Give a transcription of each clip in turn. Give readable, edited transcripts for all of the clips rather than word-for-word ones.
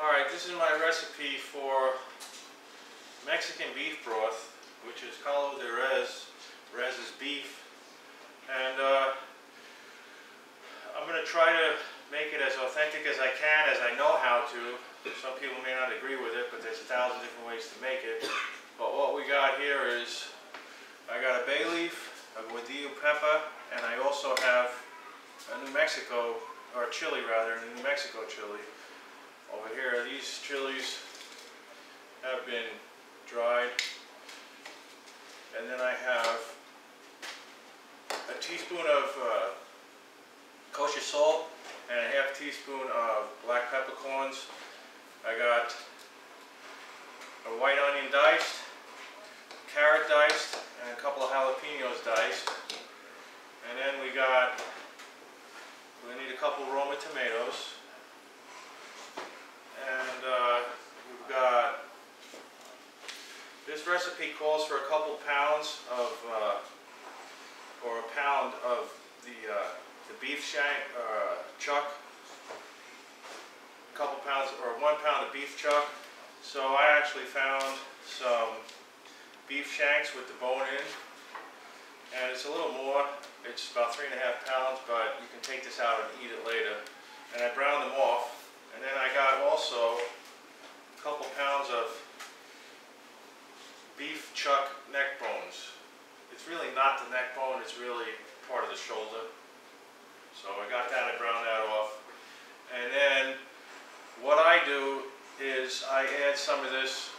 Alright, this is my recipe for Mexican beef broth, which is Caldo de Res. Res is beef. And I'm going to try to make it as authentic as I can, as I know how to. Some people may not agree with it, but there's 1,000 different ways to make it. But what we got here is, I got a bay leaf, a guajillo pepper, and I also have a New Mexico, or chili rather, a New Mexico chili. Over here, these chilies have been dried. And then I have a teaspoon of kosher salt and a half teaspoon of black peppercorns. I got a white onion diced, carrot diced, and a couple of jalapenos diced. And then we're going to need a couple roma tomatoes. And we've got, this recipe calls for a couple pounds of, or a pound of the beef shank, chuck. A couple pounds, or 1 pound of beef chuck. So I actually found some beef shanks with the bone in, and it's a little more. It's about 3.5 pounds, but you can take this out and eat it later. And I browned them off. And then I got also a couple pounds of beef chuck neck bones. It's really not the neck bone, it's really part of the shoulder. So I got that, I browned that off. And then what I do is I add some of this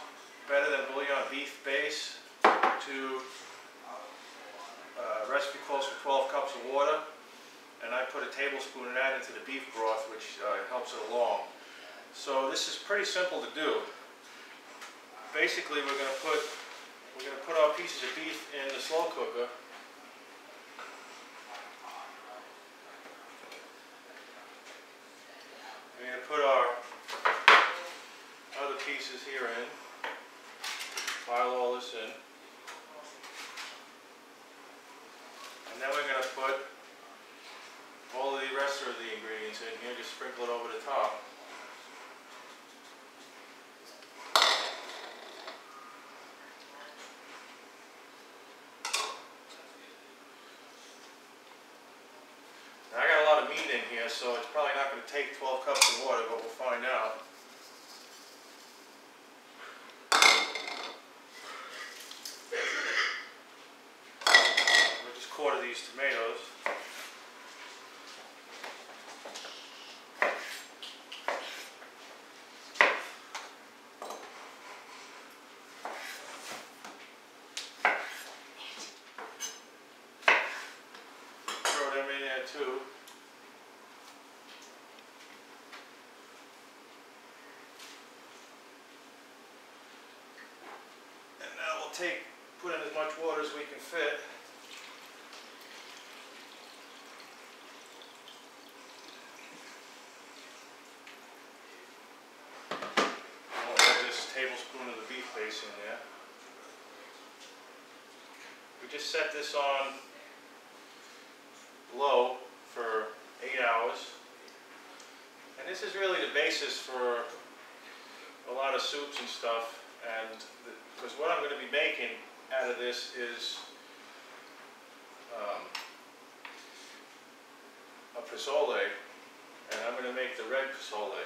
better than bouillon beef base to a recipe calls for 12 cups of water. And I put a tablespoon of that into the beef broth, which helps it along. So this is pretty simple to do. Basically, we're going to put our pieces of beef in the slow cooker. We're going to put our other pieces here in. Pile all this in. And then we're going to put all of the rest of the ingredients in here, just sprinkle it over the top. Now I got a lot of meat in here, so it's probably not going to take 12 cups of water, but we'll find out. We'll just quarter these tomatoes. Too. And now we'll put in as much water as we can fit. And we'll add this tablespoon of the beef base in there. We just set this on low for 8 hours, and this is really the basis for a lot of soups and stuff. And because what I'm going to be making out of this is a pozole, and I'm going to make the red pozole.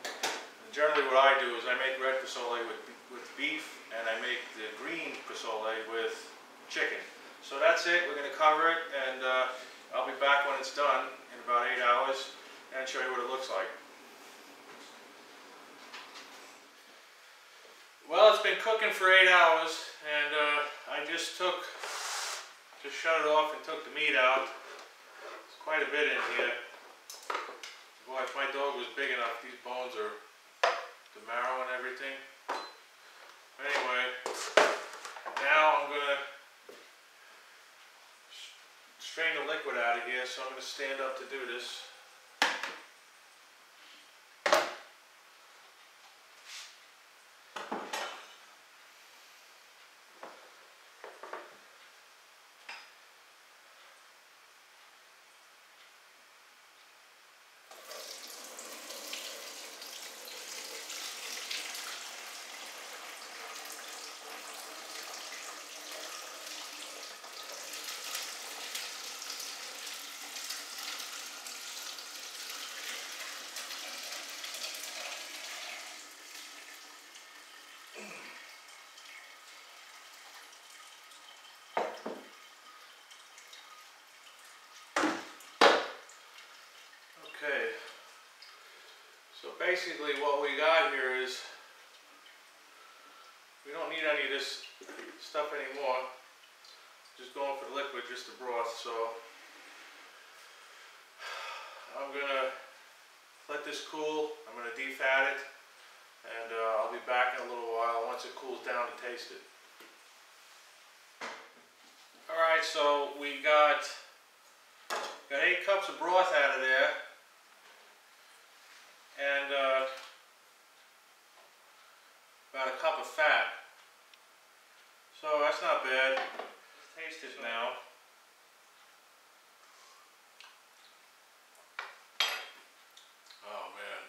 And generally what I do is I make red pozole with beef, and I make the green pozole with chicken. So that's it. We're going to cover it, and I'll be back when it's done in about 8 hours and show you what it looks like. Well, it's been cooking for 8 hours, and I just shut it off and took the meat out. There's quite a bit in here. Boy, if my dog was big enough, these bones are the marrow and everything. Anyway, now I'm going to strain the liquid out of here, so I'm going to stand up to do this. Okay, so basically what we got here is we don't need any of this stuff anymore. Just going for the liquid, just the broth. So I'm gonna let this cool. I'm gonna defat it, and I'll be back in a little while once it cools down to taste it. All right, so we got 8 cups of broth out of there, and about a cup of fat. So that's not bad. Let's taste it now. Oh man.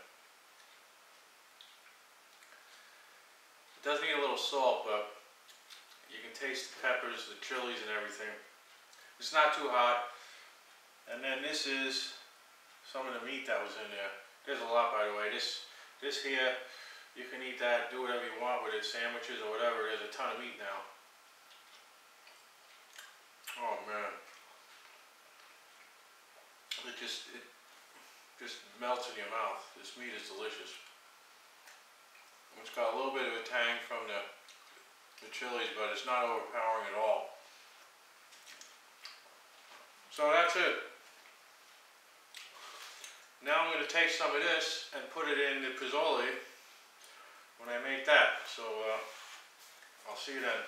It does need a little salt, but you can taste the peppers, the chilies and everything. It's not too hot. And then this is some of the meat that was in there. There's a lot, by the way. This here, you can eat that, do whatever you want with it, sandwiches or whatever. There's a ton of meat now. Oh man. It just melts in your mouth. This meat is delicious. It's got a little bit of a tang from the chilies, but it's not overpowering at all. So that's it. Now I'm going to take some of this and put it in the pozole when I make that. So I'll see you then.